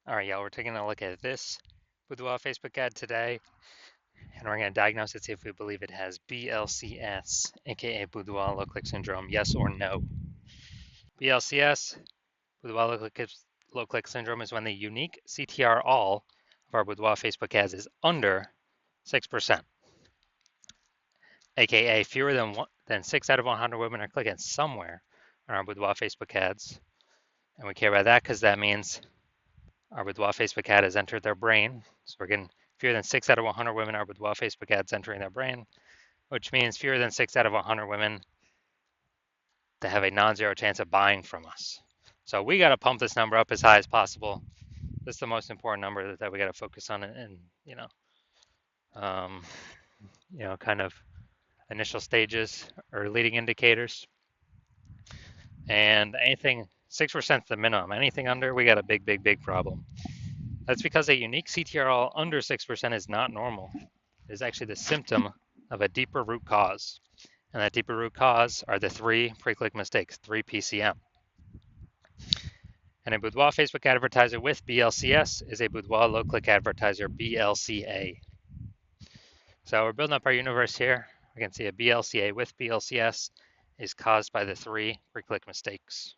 All right, y'all, we're taking a look at this Boudoir Facebook ad today, and we're going to diagnose it, see if we believe it has BLCS, aka Boudoir Low-Click Syndrome, yes or no. BLCS, Boudoir Low-Click Syndrome, is when the unique CTR all of our Boudoir Facebook ads is under 6%, aka fewer than 6 out of 100 women are clicking somewhere on our Boudoir Facebook ads. And we care about that because that means our Boudoir Facebook ad has entered their brain. So we're getting fewer than 6 out of 100 women are Boudoir Facebook ads entering their brain, which means fewer than 6 out of 100 women that have a non-zero chance of buying from us. So we got to pump this number up as high as possible. This is the most important number that we got to focus on, and um, kind of initial stages or leading indicators. And anything 6% is the minimum. Anything under, we got a big problem. That's because a unique CTRL under 6% is not normal. It is actually the symptom of a deeper root cause. And that deeper root cause are the 3 pre-click mistakes, 3 PCM. And a Boudoir Facebook advertiser with BLCS is a Boudoir low-click advertiser, BLCA. So we're building up our universe here. We can see a BLCA with BLCS is caused by the 3 pre-click mistakes.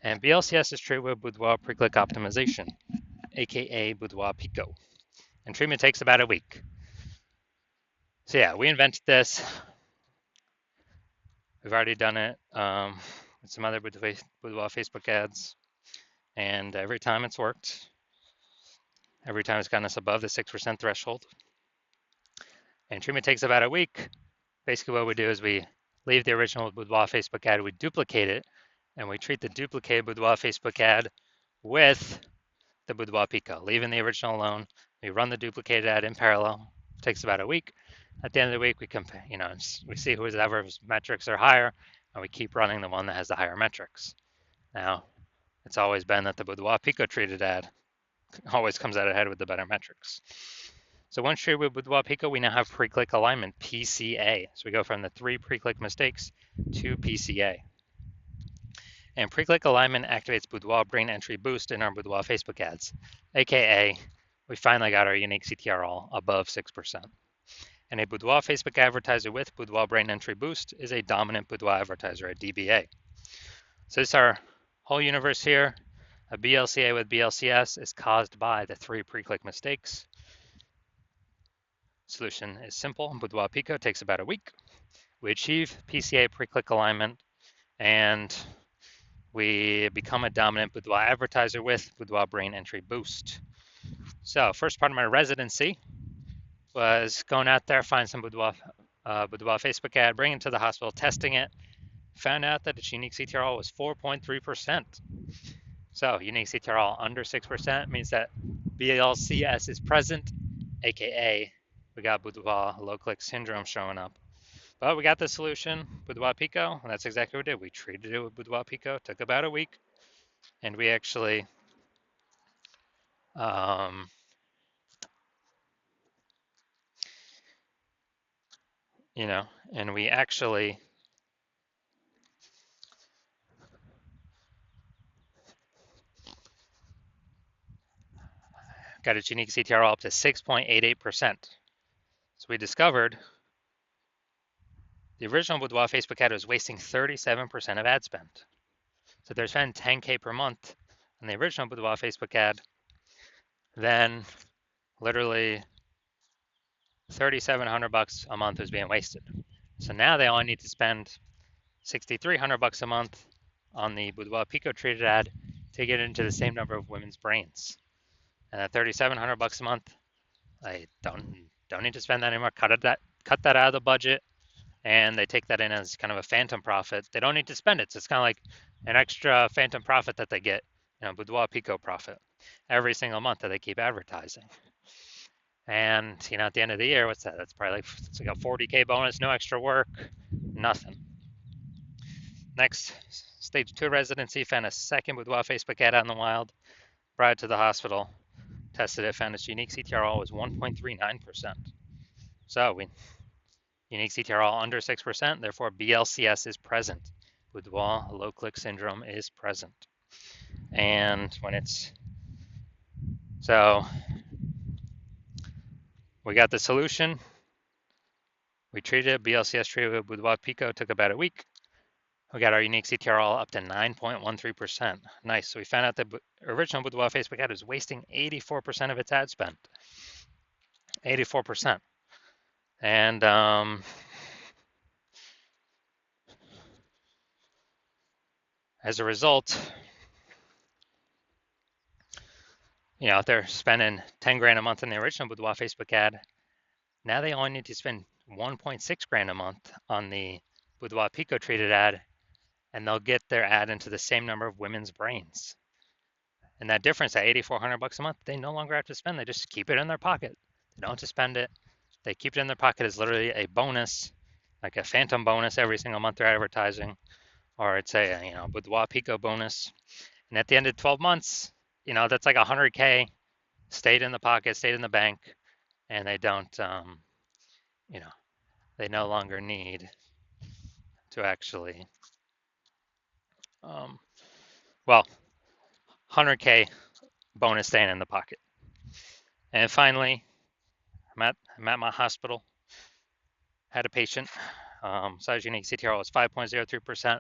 And BLCS is treated with Boudoir pre-click optimization, aka Boudoir PCO. And treatment takes about a week. So yeah, we invented this. We've already done it with some other Boudoir Facebook ads. And every time it's worked. Every time it's gotten us above the 6% threshold. And treatment takes about a week. Basically what we do is we leave the original Boudoir Facebook ad, we duplicate it, and we treat the duplicated Boudoir Facebook ad with the Boudoir PCO, leaving the original alone. We run the duplicated ad in parallel. It takes about a week. At the end of the week, we compare, we see whoever's metrics are higher, and we keep running the one that has the higher metrics. Now, it's always been that the Boudoir PCO treated ad always comes out ahead with the better metrics. So once treated with Boudoir PCO, we now have pre-click alignment, PCA. So we go from the 3 pre-click mistakes to PCA. And pre-click alignment activates Boudoir brain entry boost in our Boudoir Facebook ads, aka we finally got our unique CTR all above 6%. And a Boudoir Facebook advertiser with Boudoir brain entry boost is a dominant Boudoir advertiser, a DBA. So this is our whole universe here. A BLCA with BLCS is caused by the 3 pre-click mistakes. Solution is simple. Boudoir PCO takes about a week. We achieve PCA pre-click alignment, and we become a dominant Boudoir advertiser with Boudoir brain entry boost. So first part of my residency was going out there, find some Boudoir Facebook ad, bring it to the hospital, testing it, found out that its unique CTRL was 4.3%. So unique CTRL under 6% means that BLCS is present, aka we got Boudoir low-click syndrome showing up. But we got the solution, Boudoir PCO, and that's exactly what we did. We treated it with Boudoir PCO, took about a week, and we actually and we actually got its unique CTRL up to 6.88%. So we discovered the original Boudoir Facebook ad was wasting 37% of ad spend. So they're spending 10K per month on the original Boudoir Facebook ad, then literally $3,700 a month was being wasted. So now they only need to spend $6,300 a month on the Boudoir PCO treated ad to get into the same number of women's brains. And at $3,700 a month, I don't need to spend that anymore. Cut that out of the budget, and they take that in as kind of a phantom profit. They don't need to spend it, so it's kind of like an extra phantom profit that they get, Boudoir PCO profit every single month that they keep advertising. And at the end of the year, what's that? That's probably it's like a 40K bonus, no extra work, nothing. Next, stage 2 residency, found a second Boudoir Facebook ad out in the wild, brought it to the hospital, tested it, found its unique CTRL was 1.39%. So unique CTRL under 6%, therefore BLCS is present. Boudoir low-click syndrome is present. And when it's So we got the solution. We treated it. BLCS treated with Boudoir PCO, took about a week. We got our unique CTR all up to 9.13%. Nice. So we found out the original Boudoir Facebook ad was wasting 84% of its ad spend. 84%. And as a result, if they're spending 10 grand a month in the original Boudoir Facebook ad, now they only need to spend 1.6 grand a month on the Boudoir Pico treated ad, and they'll get their ad into the same number of women's brains. And that difference, at $8,400 a month, they no longer have to spend. They just keep it in their pocket. They don't have to spend it. They keep it in their pocket as literally a bonus, like a phantom bonus every single month they're advertising, or it's a Boudoir Pico bonus. And at the end of 12 months, that's like 100K stayed in the pocket, stayed in the bank, and they don't, they no longer need to actually, 100K bonus staying in the pocket. And finally, I'm at my hospital, had a patient, size unique CTRL is 5.03%.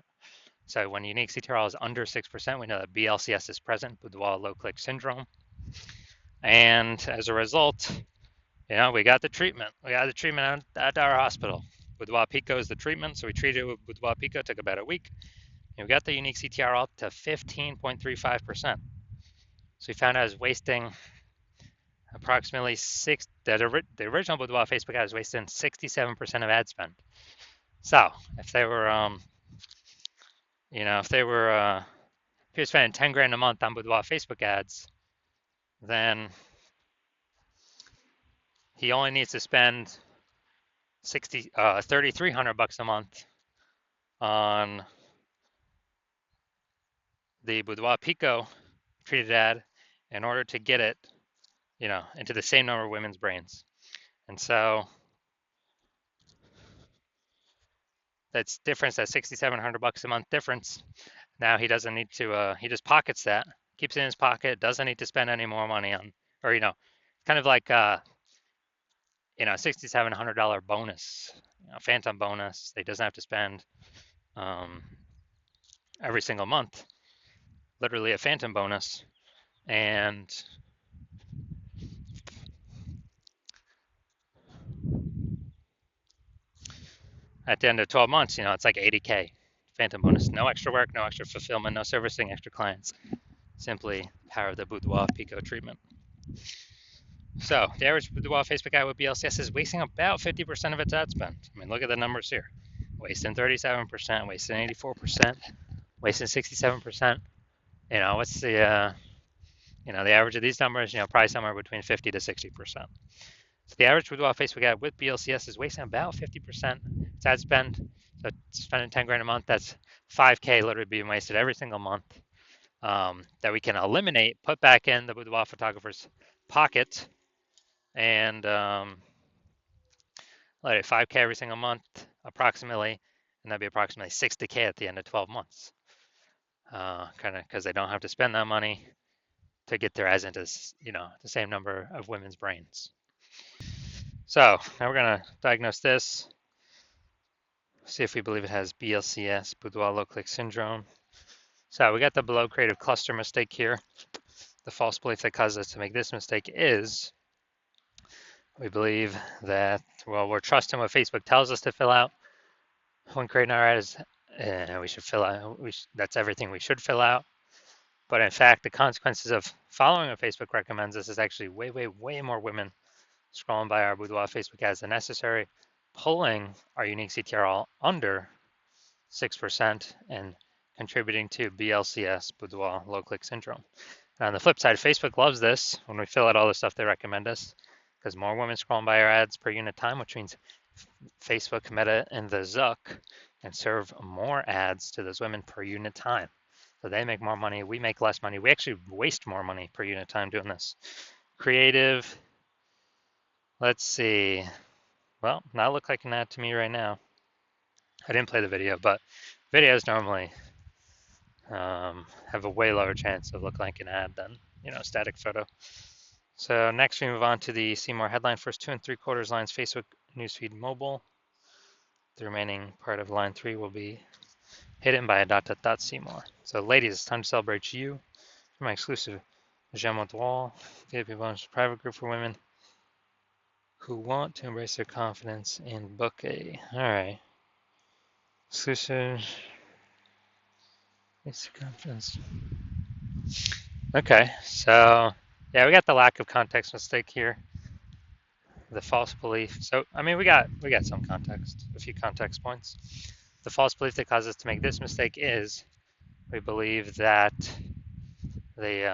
So when unique CTRL is under 6%, we know that BLCS is present, Boudoir low click syndrome. And as a result, we got the treatment. We got the treatment at our hospital. Boudoir Pico is the treatment, so we treated it with Boudoir Pico, took about a week. And we got the unique CTR up to 15.35%. So we found out I was wasting approximately the original Boudoir Facebook ad was wasting 67% of ad spend. So if they were, if you're spending 10 grand a month on Boudoir Facebook ads, then he only needs to spend $3,300 a month on the Boudoir Pico treated ad in order to get it, into the same number of women's brains. And so that's difference, that $6,700 a month difference. Now he doesn't need to, he just pockets that, keeps it in his pocket, doesn't need to spend any more money on, or, kind of like, $6,700 bonus, phantom bonus. He doesn't have to spend every single month, literally a phantom bonus. And at the end of 12 months, it's like 80K phantom bonus. No extra work, no extra fulfillment, no servicing extra clients. Simply power of the Boudoir Pico treatment. So the average Boudoir Facebook ad with BLCS is wasting about 50% of its ad spend. I mean, look at the numbers here. Wasting 37%, wasting 84%, wasting 67%. What's the, the average of these numbers, probably somewhere between 50 to 60%. So the average Boudoir Facebook ad with BLCS is wasting about 50% its ad spend. So spending 10 grand a month, that's 5K literally being wasted every single month, that we can eliminate, put back in the Boudoir photographer's pocket, and let it 5K every single month approximately, and that'd be approximately 60K at the end of 12 months. Kind of because they don't have to spend that money to get their ads into, the same number of women's brains. So now we're gonna diagnose this, see if we believe it has BLCS, Boudoir low click syndrome. So we got the below creative cluster mistake here. The false belief that causes us to make this mistake is we believe that, we're trusting what Facebook tells us to fill out when creating our ads, and we should fill out, that's everything we should fill out. But in fact, the consequences of following what Facebook recommends us is actually way, way, way more women scrolling by our Boudoir Facebook ads than necessary, pulling our unique CTR under 6% and contributing to BLCS, Boudoir low click syndrome. And on the flip side, Facebook loves this when we fill out all the stuff they recommend us, because more women scrolling by our ads per unit time, which means Facebook, Meta, and the Zuck can serve more ads to those women per unit time. So they make more money, we make less money. We actually waste more money per unit time doing this. Creative, let's see. Well, not look like an ad to me right now. I didn't play the video, but videos normally have a way lower chance of looking like an ad than, static photo. So next we move on to the see more headline. First 2 3/4 lines, Facebook newsfeed mobile. The remaining part of line 3 will be hidden by a ... see more. So ladies, it's time to celebrate you. My exclusive J'aime Boudoir VIP bonus private group for women who want to embrace their confidence and book a... Alright. Exclusive... Embrace their confidence. Okay, so... Yeah, we got the lack of context mistake here. The false belief. So, I mean, we got some context, a few context points. The false belief that causes us to make this mistake is we believe that the,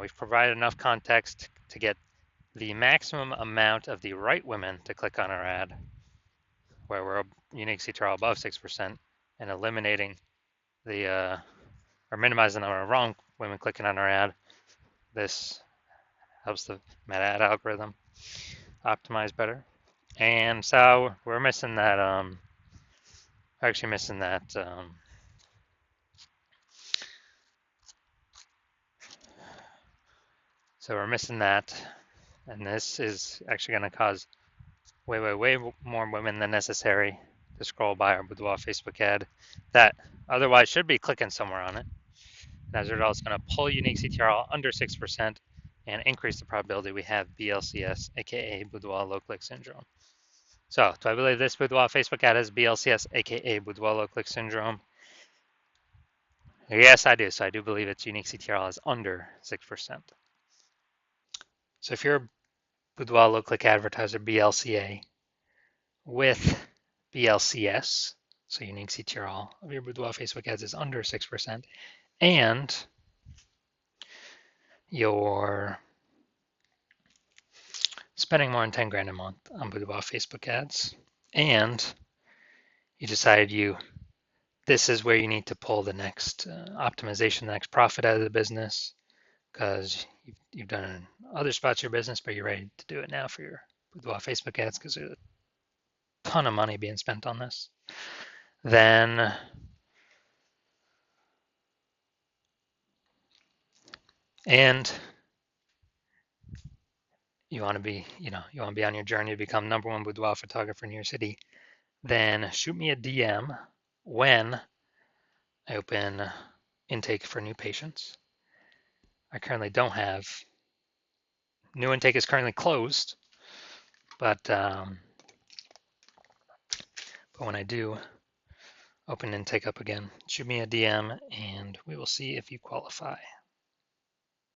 we've provided enough context to get the maximum amount of the right women to click on our ad, where we're unique CTRL above 6%, and eliminating the, or minimizing the number of wrong women clicking on our ad. This helps the meta ad algorithm optimize better. And so we're missing that, actually missing that, so we're missing that, and this is actually going to cause way more women than necessary to scroll by our Boudoir Facebook ad that otherwise should be clicking somewhere on it. And as a result, it's going to pull unique CTRL under 6% and increase the probability we have BLCS, aka Boudoir low click syndrome. So, do I believe this Boudoir Facebook ad has BLCS, aka Boudoir low click syndrome? Yes, I do. So I do believe its unique CTRL is under 6%. So if you're a Boudoir low click advertiser BLCA with BLCS, so unique CTRL of your Boudoir Facebook ads is under 6%, and you're spending more than 10 grand a month on Boudoir Facebook ads, and you decide this is where you need to pull the next optimization, the next profit out of the business, because you've done other spots of your business, but you're ready to do it now for your Boudoir Facebook ads because there's a ton of money being spent on this. Then and you want to be on your journey to become #1 boudoir photographer in your city, then shoot me a DM when I open intake for new patients. I currently don't have. New intake is currently closed, but when I do open intake up again, shoot me a DM and we will see if you qualify.